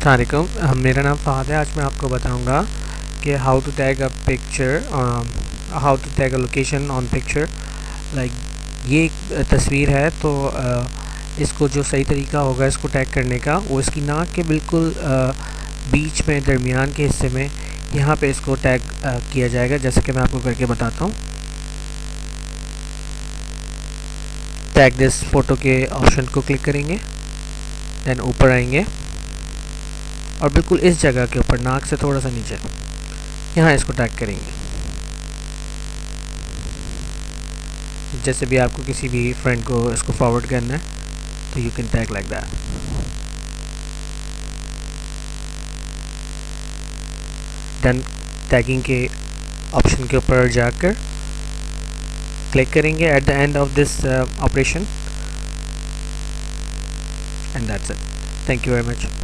अस्सलामुअलैकुम, मेरा नाम फ़हद है। आज मैं आपको बताऊंगा कि how to tag a picture, how to tag a location on picture. Like ये एक तस्वीर है तो इसको जो सही तरीका होगा इसको टैग करने का, वो इसकी नाक के बिल्कुल बीच में दरमियान के हिस्से में यहाँ पे इसको टैग किया जाएगा, जैसे कि मैं आपको करके बताता हूँ। टैग दिस फ़ोटो के ऑप्शन को क्लिक करेंगे, देन ऊपर आएंगे और बिल्कुल इस जगह के ऊपर नाक से थोड़ा सा नीचे यहाँ इसको टैग करेंगे। जैसे भी आपको किसी भी फ्रेंड को इसको फॉरवर्ड करना है तो you can tag like that. Done tagging के ऑप्शन के ऊपर जाकर क्लिक करेंगे at the end of this operation and that's it. Thank you very much.